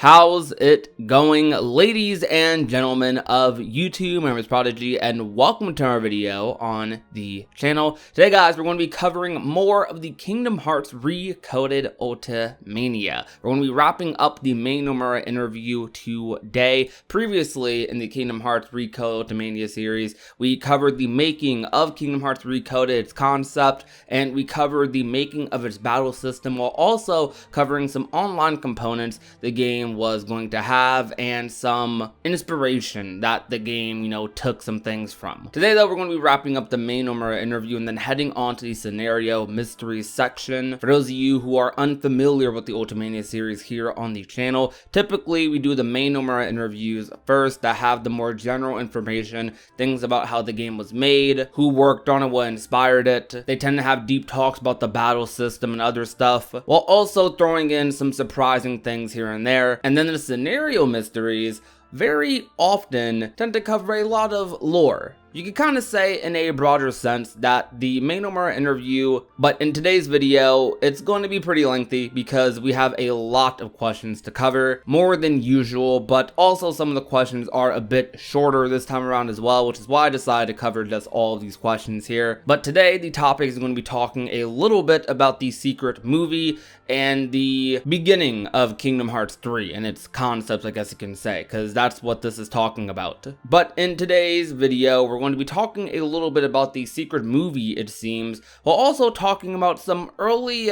How's it going, ladies and gentlemen of YouTube? My name is Prodigy and welcome to our video on the channel. Today guys, we're going to be covering more of the Kingdom Hearts Recoded Ultiamnia. We're going to be wrapping up the main Nomura interview today. Previously in the Kingdom Hearts Recoded Ultiamnia series, we covered the making of Kingdom Hearts Recoded, its concept, and we covered the making of its battle system while also covering some online components the game was going to have and some inspiration that the game, took some things from. Today though, we're going to be wrapping up the main Nomura interview and then heading on to the scenario mysteries section. For those of you who are unfamiliar with the Ultiamnia series here on the channel, typically we do the main Nomura interviews first that have the more general information, things about how the game was made, who worked on it, what inspired it. They tend to have deep talks about the battle system and other stuff, while also throwing in some surprising things here and there. And then the scenario mysteries very often tend to cover a lot of lore. You could kind of say in a broader sense that the main Nomura interview, but in today's video, it's going to be pretty lengthy because we have a lot of questions to cover, more than usual, but also some of the questions are a bit shorter this time around as well, which is why I decided to cover just all of these questions here. But today, the topic is going to be talking a little bit about the secret movie and the beginning of Kingdom Hearts 3 and its concepts, I guess you can say, because that's what this is talking about. But in today's video, we're going to be talking a little bit about the secret movie, it seems, while also talking about some early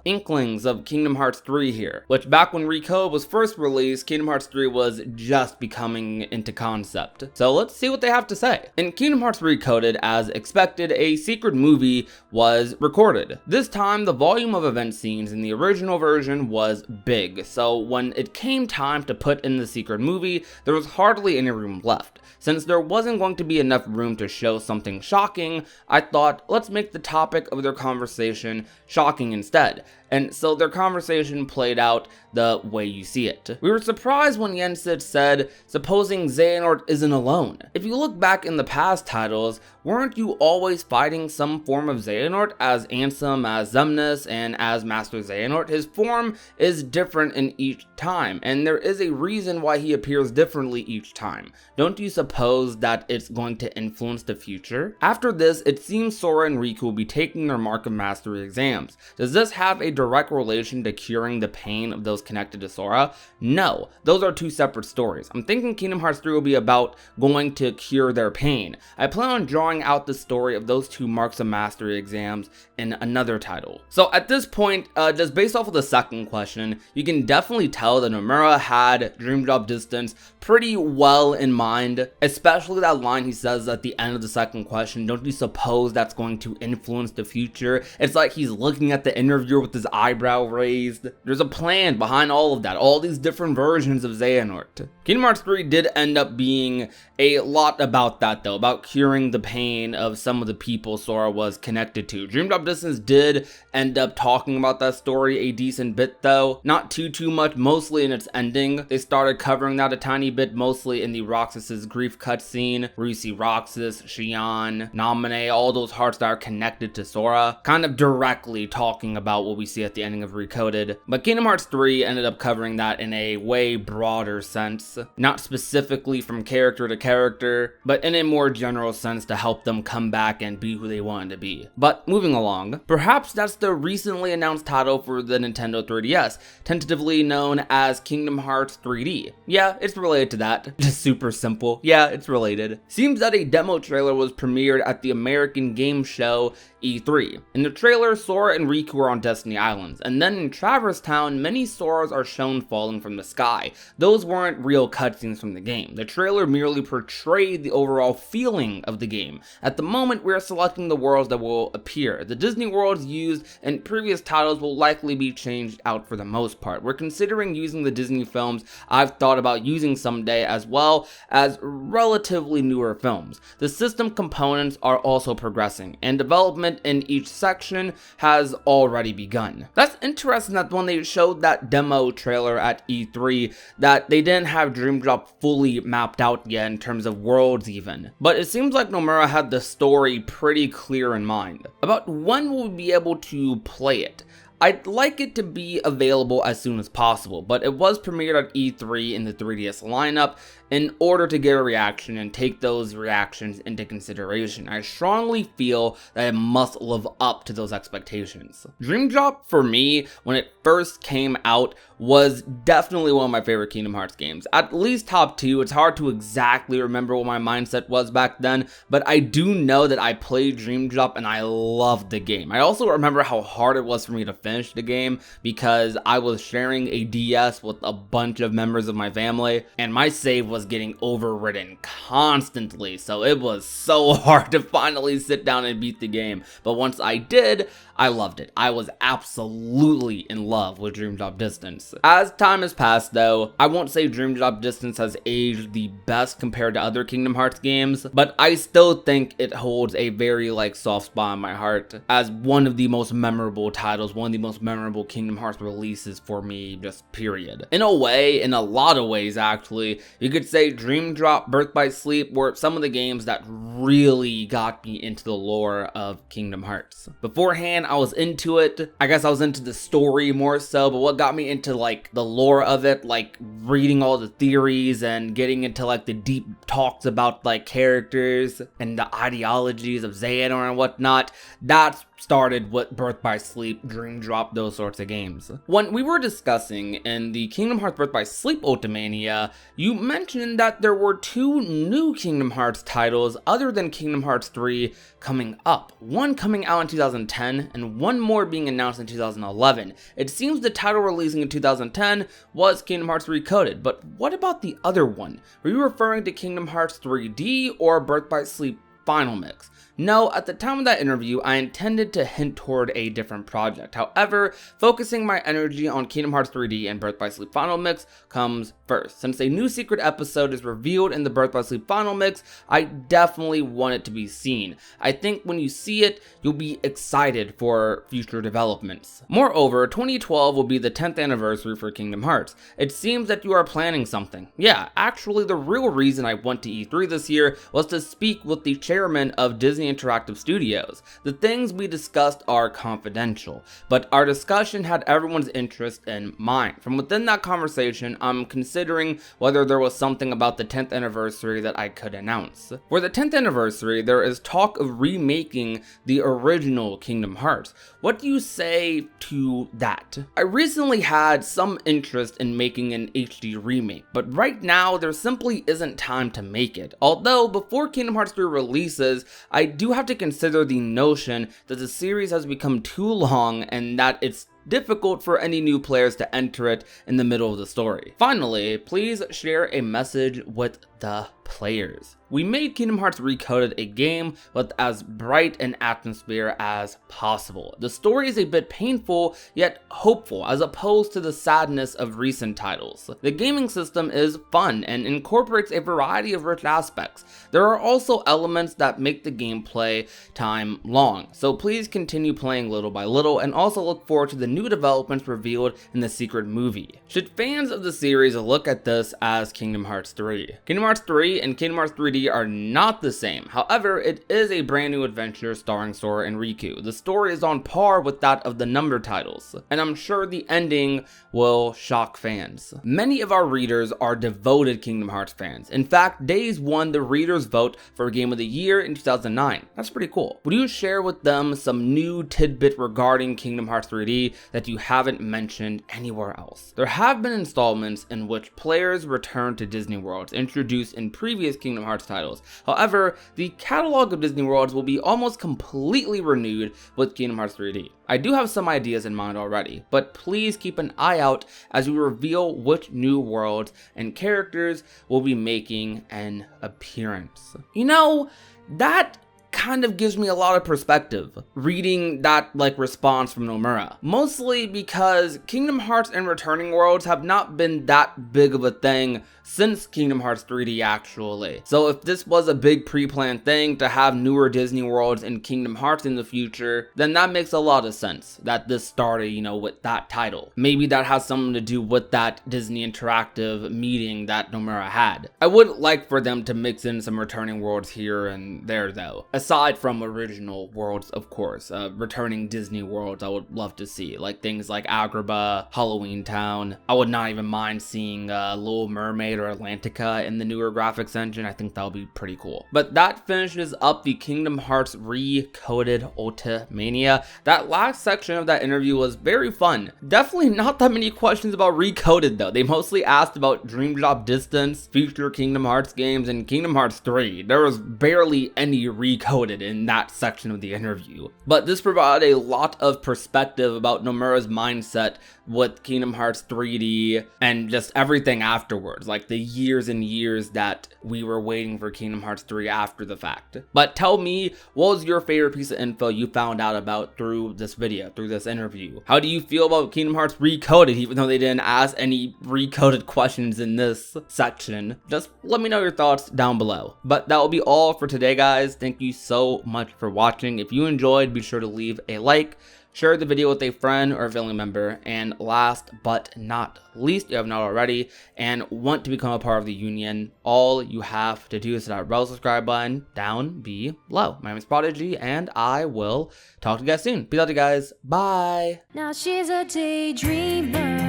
inklings of Kingdom Hearts 3 here, which back when Recode was first released, Kingdom Hearts 3 was just becoming into concept. So let's see what they have to say. In Kingdom Hearts Recoded, as expected, a secret movie was recorded. This time, the volume of event scenes in the original version was big, so when it came time to put in the secret movie, there was hardly any room left. Since there wasn't going to be enough room to show something shocking, I thought, let's make the topic of their conversation shocking instead. And so their conversation played out the way you see it. We were surprised when Yensid said, supposing Xehanort isn't alone. If you look back in the past titles, weren't you always fighting some form of Xehanort, as Ansem, as Xemnas, and as Master Xehanort? His form is different in each time, and there is a reason why he appears differently each time. Don't you suppose that it's going to influence the future? After this, it seems Sora and Riku will be taking their Mark of Mastery exams. Does this have a direct relation to curing the pain of those connected to Sora? No, those are two separate stories. I'm thinking Kingdom Hearts 3 will be about going to cure their pain. I plan on drawing out the story of those two Marks of Mastery exams in another title. So at this point, just based off of the second question, you can definitely tell that Nomura had Dream Drop Distance pretty well in mind, especially that line he says at the end of the second question, don't you suppose that's going to influence the future? It's like he's looking at the interviewer with his eyebrow raised. There's a plan behind all of that, all these different versions of Xehanort. Kingdom Hearts 3 did end up being a lot about that though, about curing the pain of some of the people Sora was connected to. Dream Drop Distance did end up talking about that story a decent bit though, not too much, mostly in its ending. They started covering that a tiny bit, mostly in the Roxas's grief cutscene, where you see Roxas, Xion, Naminé, all those hearts that are connected to Sora, kind of directly talking about what we see at the ending of Recoded. But Kingdom Hearts 3 ended up covering that in a way broader sense, not specifically from character to character, but in a more general sense to help them come back and be who they wanted to be. But moving along, perhaps that's the recently announced title for the Nintendo 3DS, tentatively known as Kingdom Hearts 3D. Yeah, it's related to that. Just super simple. Yeah, it's related. Seems that a demo trailer was premiered at the American Game Show E3. In the trailer, Sora and Riku are on Destiny Islands, and then in Traverse Town, many Soras are shown falling from the sky. Those weren't real cutscenes from the game. The trailer merely portrayed the overall feeling of the game. At the moment, we are selecting the worlds that will appear. The Disney worlds used in previous titles will likely be changed out for the most part. We're considering using the Disney films I've thought about using someday, as well as relatively newer films. The system components are also progressing, and development in each section has already begun. That's interesting that when they showed that demo trailer at E3, that they didn't have Dream Drop fully mapped out yet in terms of worlds even. But it seems like Nomura had the story pretty clear in mind. About when we'll be able to play it, I'd like it to be available as soon as possible, but it was premiered at E3 in the 3DS lineup in order to get a reaction and take those reactions into consideration. I strongly feel that it must live up to those expectations. Dream Drop, for me, when it first came out, was definitely one of my favorite Kingdom Hearts games. At least top 2. It's hard to exactly remember what my mindset was back then, but I do know that I played Dream Drop and I loved the game. I also remember how hard it was for me to finish the game because I was sharing a DS with a bunch of members of my family, and my save was getting overridden constantly, so it was so hard to finally sit down and beat the game. But once I did, I loved it. I was absolutely in love with Dream Drop Distance. As time has passed though, I won't say Dream Drop Distance has aged the best compared to other Kingdom Hearts games, but I still think it holds a very soft spot in my heart as one of the most memorable titles, one of the most memorable Kingdom Hearts releases for me, just period. In a way, in a lot of ways actually, you could say Dream Drop, Birth by Sleep were some of the games that really got me into the lore of Kingdom Hearts. Beforehand, I was into it. I guess I was into the story more so, but what got me into the lore of it, reading all the theories and getting into the deep talks about characters and the ideologies of Xehanort and whatnot, that's started with Birth by Sleep, Dream Drop, those sorts of games. When we were discussing in the Kingdom Hearts Birth by Sleep Ultiamnia, you mentioned that there were 2 new Kingdom Hearts titles other than Kingdom Hearts 3 coming up. One coming out in 2010 and one more being announced in 2011. It seems the title releasing in 2010 was Kingdom Hearts Recoded, but what about the other one? Were you referring to Kingdom Hearts 3D or Birth by Sleep Final Mix? No, at the time of that interview, I intended to hint toward a different project. However, focusing my energy on Kingdom Hearts 3D and Birth by Sleep Final Mix comes first. Since a new secret episode is revealed in the Birth by Sleep Final Mix, I definitely want it to be seen. I think when you see it, you'll be excited for future developments. Moreover, 2012 will be the 10th anniversary for Kingdom Hearts. It seems that you are planning something. Yeah, actually the real reason I went to E3 this year was to speak with the chairman of Disney Interactive Studios. The things we discussed are confidential, but our discussion had everyone's interest in mind. From within that conversation, I'm considering whether there was something about the 10th anniversary that I could announce. For the 10th anniversary, there is talk of remaking the original Kingdom Hearts. What do you say to that? I recently had some interest in making an HD remake, but right now there simply isn't time to make it. Although before Kingdom Hearts 3 releases, I do have to consider the notion that the series has become too long and that it's difficult for any new players to enter it in the middle of the story. Finally, please share a message with the players. We made Kingdom Hearts Recoded a game with as bright an atmosphere as possible. The story is a bit painful yet hopeful as opposed to the sadness of recent titles. The gaming system is fun and incorporates a variety of rich aspects. There are also elements that make the gameplay time long, so please continue playing little by little and also look forward to the new developments revealed in the secret movie. Should fans of the series look at this as Kingdom Hearts 3? Kingdom Hearts 3 and Kingdom Hearts 3D are not the same. However, it is a brand new adventure starring Sora and Riku. The story is on par with that of the number titles, and I'm sure the ending will shock fans. Many of our readers are devoted Kingdom Hearts fans. In fact, Days won the readers' vote for Game of the Year in 2009. That's pretty cool. Would you share with them some new tidbit regarding Kingdom Hearts 3D that you haven't mentioned anywhere else? There have been installments in which players return to Disney Worlds introduced in previous Kingdom Hearts titles. However, the catalog of Disney Worlds will be almost completely renewed with Kingdom Hearts 3D. I do have some ideas in mind already, but please keep an eye out as we reveal which new worlds and characters will be making an appearance. You know, that kind of gives me a lot of perspective reading that response from Nomura. Mostly because Kingdom Hearts and Returning Worlds have not been that big of a thing since Kingdom Hearts 3D actually. So if this was a big pre-planned thing to have newer Disney Worlds and Kingdom Hearts in the future, then that makes a lot of sense that this started, with that title. Maybe that has something to do with that Disney Interactive meeting that Nomura had. I would like for them to mix in some Returning Worlds here and there though. aside from original worlds, of course, returning Disney worlds I would love to see, like things like Agrabah, Halloween Town. I would not even mind seeing Little Mermaid or Atlantica in the newer graphics engine. I think that would be pretty cool. But that finishes up the Kingdom Hearts Recoded Ultiamnia. That last section of that interview was very fun. Definitely not that many questions about Recoded though. They mostly asked about Dream Drop Distance, future Kingdom Hearts games, and Kingdom Hearts 3. There was barely any Recoded in that section of the interview. But this provided a lot of perspective about Nomura's mindset with Kingdom Hearts 3D and just everything afterwards, like the years and years that we were waiting for Kingdom Hearts 3 after the fact. But tell me, what was your favorite piece of info you found out about through this video, through this interview? How do you feel about Kingdom Hearts Recoded, even though they didn't ask any Recoded questions in this section? Just let me know your thoughts down below. But that will be all for today, guys. Thank you so much for watching. If you enjoyed, be sure to leave a like, share the video with a friend or a family member, and last but not least, if you have not already and want to become a part of the union, all you have to do is hit that red subscribe button down below. My name is Prodigy, and I will talk to you guys soon. Peace out, you guys. Bye. Now she's a daydreamer.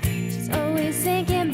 She's always thinking